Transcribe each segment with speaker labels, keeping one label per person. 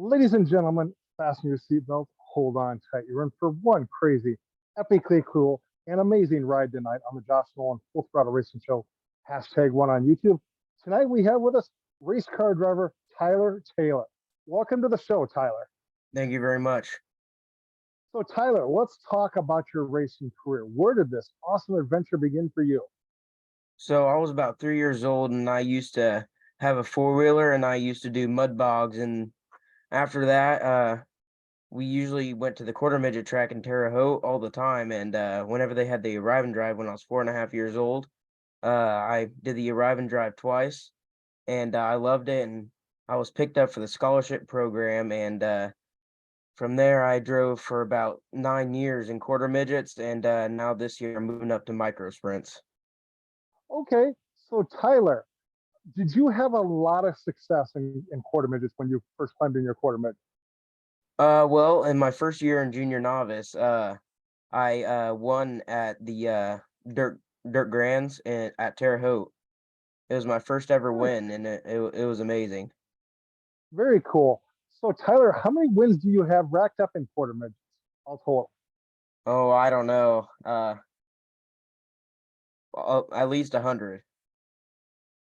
Speaker 1: Ladies and gentlemen, fasten your seatbelt, hold on tight. You're in for one crazy, epically cool, and amazing ride tonight on the Josh Nolan Full Throttle Racing Show. Hashtag one on YouTube. Tonight we have with us race car driver Tyler Taylor. Welcome to the show, Tyler.
Speaker 2: Thank you very much.
Speaker 1: So, Tyler, let's talk about your racing career. Where did this awesome adventure begin for you?
Speaker 2: So I was about 3 years old and I used to have a four-wheeler and I used to do mud bogs. And after that, we usually went to the quarter midget track in Terre Haute all the time. And whenever they had the arrive and drive when I was 4.5 years old, I did the arrive and drive twice and I loved it. And I was picked up for the scholarship program. And from there, I drove for about 9 years in quarter midgets. And now this year, I'm moving up to micro sprints.
Speaker 1: Okay, so Tyler, did you have a lot of success in quarter midgets when you first climbed in your quarter midget?
Speaker 2: Well, in my first year in junior novice, I won at the Dirt Grands at Terre Haute. It was my first ever
Speaker 1: Very,
Speaker 2: win, and it was amazing.
Speaker 1: very cool. So Tyler, how many wins do you have racked up in quarter midgets all total?
Speaker 2: Oh, I don't know, at least 100.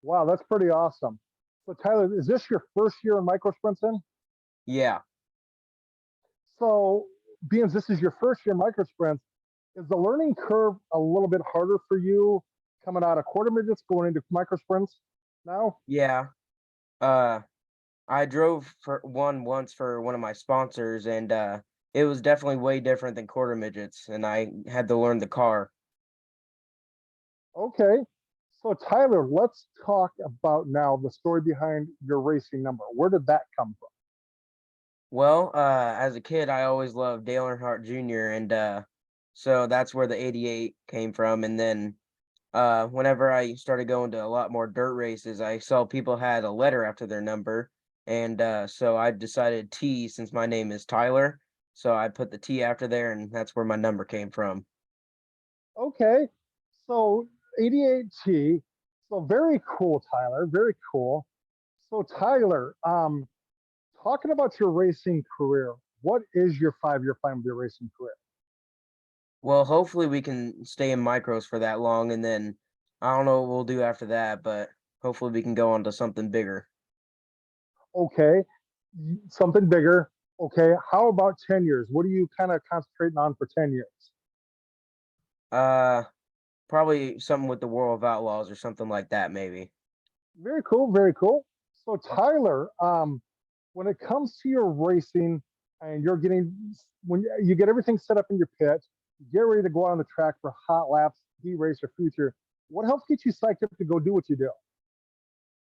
Speaker 1: Wow, that's pretty awesome. So Tyler, is this your first year in micro sprints in?
Speaker 2: Yeah,
Speaker 1: So being as this is your first year in micro sprints, is the learning curve a little bit harder for you coming out of quarter midgets going into micro sprints now?
Speaker 2: yeah. Uh, I drove for one once for one of my sponsors, and it was definitely way different than quarter midgets, and I had to learn the car.
Speaker 1: Okay. So Tyler, let's talk about now the story behind your racing number. Where did that come from?
Speaker 2: Well, as a kid, I always loved Dale Earnhardt Jr. and so that's where the 88 came from. And then whenever I started going to a lot more dirt races, I saw people had a letter after their number, and so I decided T since my name is Tyler, so I put the T after there, and that's where my number came from.
Speaker 1: Okay. So 88T. So very cool, Tyler. Very cool. So Tyler, talking about your racing career, what is your 5 year plan with your racing career?
Speaker 2: Well, hopefully we can stay in micros for that long, and then I don't know what we'll do after that, but hopefully we can go on to something bigger.
Speaker 1: Okay, something bigger. Okay, how about 10 years? What are you kind of concentrating on for 10 years?
Speaker 2: Uh, Probably something with the World of Outlaws or something like that, maybe.
Speaker 1: Very cool, very cool. So Tyler, when it comes to your racing and you're getting when you get everything set up in your pit, you get ready to go out on the track for hot laps, D-race or future, what helps get you psyched up to go do what you do?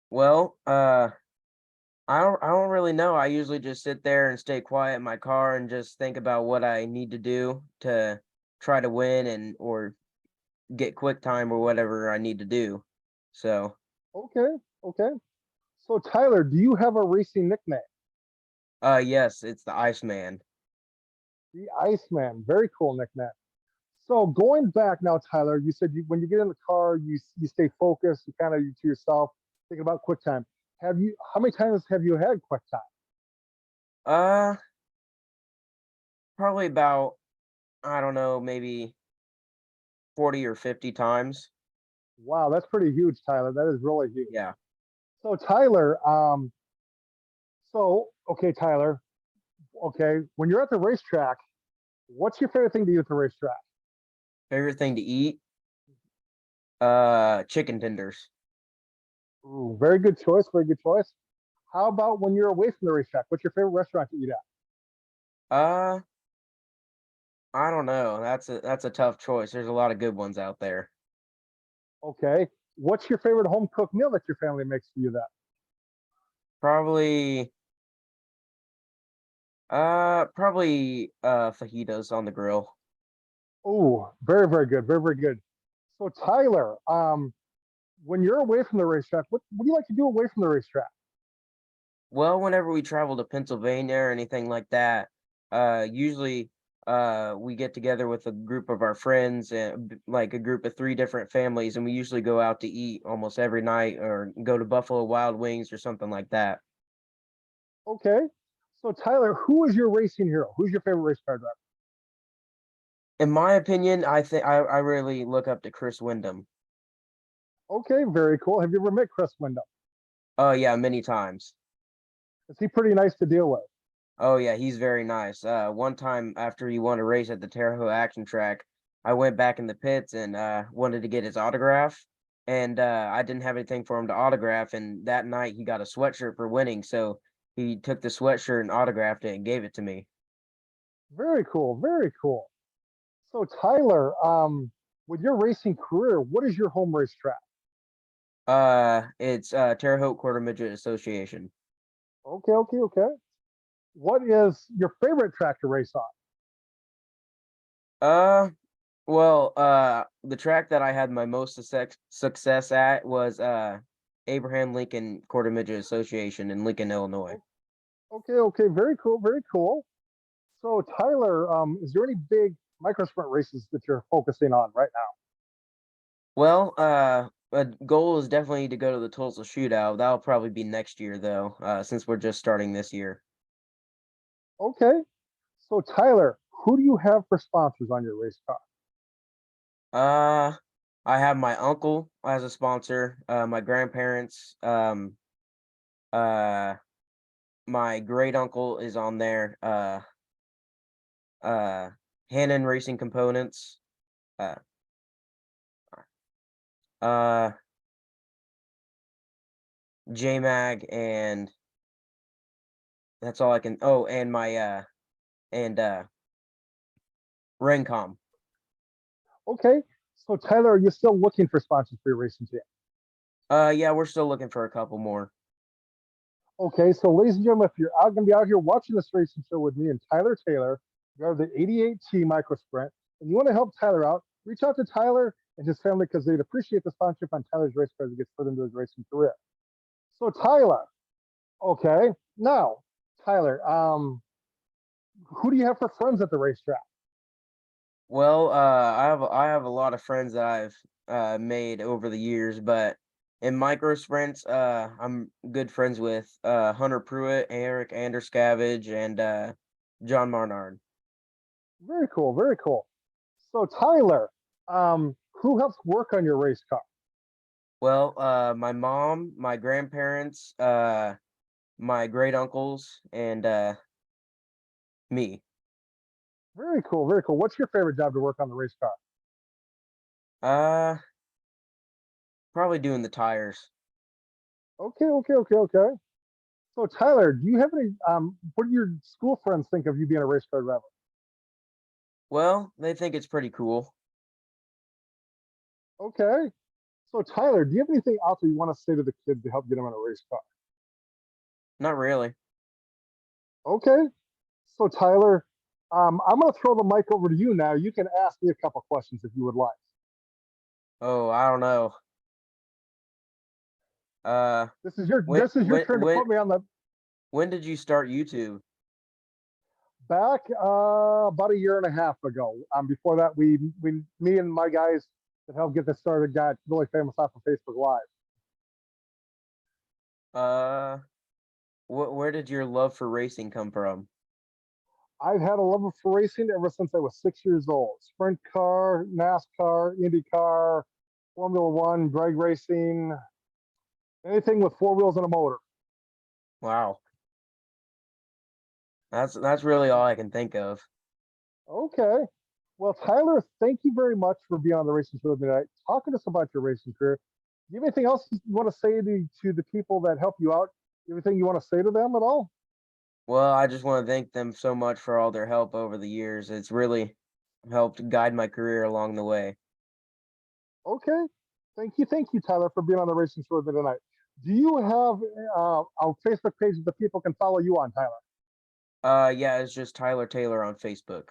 Speaker 2: Well, I don't really know. I usually just sit there and stay quiet in my car and just think about what I need to do to try to win and or get quick time or whatever I need to do. So,
Speaker 1: Okay, okay. So Tyler, do you have a racing nickname?
Speaker 2: yes, it's the Iceman.
Speaker 1: The Iceman, very cool nickname. So going back now, Tyler, you said when you get in the car, you stay focused, you kind of to yourself, thinking about quick time. Have you? How many times have you had quick time?
Speaker 2: Uh, Probably about I don't know, maybe 40 or 50 times.
Speaker 1: Wow, that's pretty huge, Tyler. That is really huge.
Speaker 2: Yeah.
Speaker 1: So Tyler, so okay, Tyler, okay, when you're at the racetrack, what's your favorite thing to do at the racetrack?
Speaker 2: Favorite thing to eat? Chicken tenders.
Speaker 1: Ooh, very good choice, very good choice. How about when you're away from the racetrack? What's your favorite restaurant to eat at?
Speaker 2: Uh, I don't know. That's a tough choice. There's a lot of good ones out there.
Speaker 1: Okay, what's your favorite home cooked meal that your family makes for you? That
Speaker 2: Probably fajitas on the grill.
Speaker 1: oh, very very good, very very good. So Tyler, when you're away from the racetrack, what do you like to do away from the racetrack?
Speaker 2: Well, whenever we travel to Pennsylvania or anything like that, usually we get together with a group of our friends and like a group of three different families, and we usually go out to eat almost every night or go to Buffalo Wild Wings or something like that.
Speaker 1: Okay. So Tyler, who is your racing hero? Who's your favorite race car driver?
Speaker 2: In my opinion, I think I really look up to Chris Wyndham.
Speaker 1: Okay, very cool. Have you ever met Chris Wyndham?
Speaker 2: Oh yeah, many times.
Speaker 1: Is he pretty nice to deal with?
Speaker 2: Oh yeah, he's very nice. One time after he won a race at the Terre Haute Action Track, I went back in the pits and wanted to get his autograph, and I didn't have anything for him to autograph. And that night he got a sweatshirt for winning, so he took the sweatshirt and autographed it and gave it to me.
Speaker 1: Very cool, very cool. So Tyler, with your racing career, what is your home racetrack?
Speaker 2: It's Terre Haute Quarter Midget Association.
Speaker 1: Okay, okay, okay. What is your favorite track to race on?
Speaker 2: Uh, well, the track that I had my most success at was Abraham Lincoln Quarter Midget Association in Lincoln, Illinois.
Speaker 1: Okay, okay, very cool, very cool. So Tyler, is there any big micro sprint races that you're focusing on right now?
Speaker 2: Well, a goal is definitely to go to the Tulsa Shootout. That'll probably be next year, though, since we're just starting this year.
Speaker 1: Okay. So Tyler, who do you have for sponsors on your race car?
Speaker 2: Uh, I have my uncle as a sponsor, my grandparents, uh, my great uncle is on there, uh, Hannon Racing Components, uh, uh, JMag, and that's all I can. Oh, and my and Rencom.
Speaker 1: Okay. So Tyler, are you still looking for sponsors for your racing team?
Speaker 2: Yeah, we're still looking for a couple more.
Speaker 1: Okay, so ladies and gentlemen, if you're out going to be out here watching this racing show with me and Tyler Taylor, you have the 88T Micro Sprint, and you want to help Tyler out, reach out to Tyler and his family because they'd appreciate the sponsorship on Tyler's race car as he gets further into his racing career. So Tyler, okay, now Tyler, who do you have for friends at the racetrack?
Speaker 2: Well, I have a lot of friends that I've made over the years, but in micro sprints, I'm good friends with Hunter Pruitt, Eric Anderscavage, and John Marnard.
Speaker 1: Very cool, very cool. So Tyler, who helps work on your race car?
Speaker 2: Well, my mom, my grandparents, my great uncles, and me.
Speaker 1: Very cool, very cool. What's your favorite job to work on the race car?
Speaker 2: Uh, Probably doing the tires.
Speaker 1: Okay, okay, okay, okay. So Tyler, do you have any what do your school friends think of you being a race car driver?
Speaker 2: Well, they think it's pretty cool.
Speaker 1: Okay. So Tyler, do you have anything else that you want to say to the kids to help get them in a race car?
Speaker 2: Not really.
Speaker 1: Okay. So Tyler, I'm gonna throw the mic over to you now. You can ask me a couple questions if you would like.
Speaker 2: Oh, I don't know. Uh, when
Speaker 1: This is your
Speaker 2: when
Speaker 1: turn to
Speaker 2: when
Speaker 1: put me on the
Speaker 2: when did you start YouTube?
Speaker 1: back about a year and a half ago. Before that we me and my guys that helped get this started got really famous off of Facebook Live.
Speaker 2: Uh, where did your love for racing come from?
Speaker 1: I've had a love for racing ever since I was 6 years old. Sprint car, NASCAR, IndyCar, Formula One, drag racing, anything with four wheels and a motor.
Speaker 2: Wow, that's really all I can think of.
Speaker 1: Okay. Well, Tyler, thank you very much for being on the racing show with me tonight, talking to us about your racing career. Do you have anything else you want to say to the people that help you out? Anything you want to say to them at all?
Speaker 2: Well, I just want to thank them so much for all their help over the years. It's really helped guide my career along the way.
Speaker 1: Okay. Thank you, Tyler, for being on the racing show with me tonight. Do you have a Facebook page that people can follow you on, Tyler?
Speaker 2: Yeah, it's just Tyler Taylor on Facebook.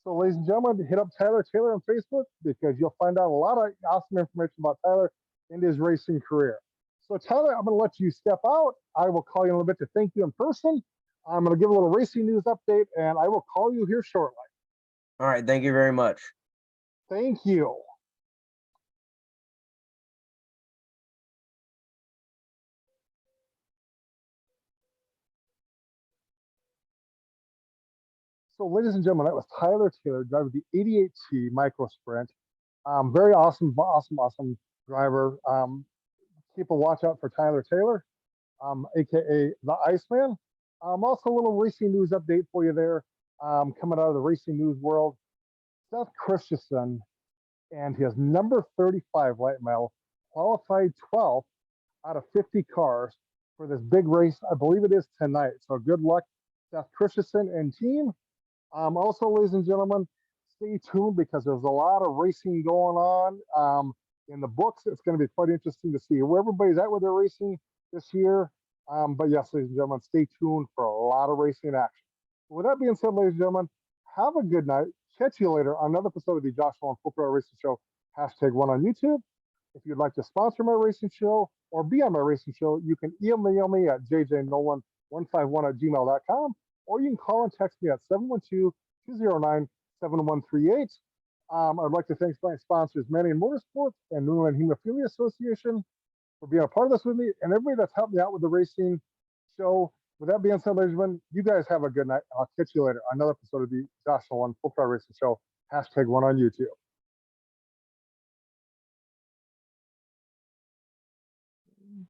Speaker 1: So, ladies and gentlemen, hit up Tyler Taylor on Facebook because you'll find out a lot of awesome information about Tyler and his racing career. So, Tyler, I'm going to let you step out. I will call you in a little bit to thank you in person. I'm going to give a little racing news update, and I will call you here shortly.
Speaker 2: All right, thank you very much.
Speaker 1: Thank you. So, ladies and gentlemen, that was Tyler Taylor driving the 88T Micro Sprint. Very awesome driver. Keep a watch out for Tyler Taylor, aka the Iceman. Also, a little racing news update for you there. Coming out of the racing news world, Seth Christensen and his number 35 light mile qualified 12th out of 50 cars for this big race. I believe it is tonight. So good luck, Seth Christensen and team. Also, ladies and gentlemen, stay tuned because there's a lot of racing going on in the books. It's going to be quite interesting to see where everybody's at with their racing this year. But yes, ladies and gentlemen, stay tuned for a lot of racing action. With that being said, ladies and gentlemen, have a good night. Catch you later on another episode of the Josh Nolan Full Throttle Racing Show, #1 on YouTube. If you'd like to sponsor my racing show or be on my racing show, you can email me at jjnolan151@gmail.com, or you can call and text me at 712-209-7138. I'd like to thank my sponsors, Manning Motorsports and Nolan Hemophilia Association, for being a part of this with me, and everybody that's helped me out with the racing show. With that being said, ladies and gentlemen, you guys have a good night. I'll catch you later on another episode of the Josh Nolan Full Throttle Racing Show, #1 on YouTube.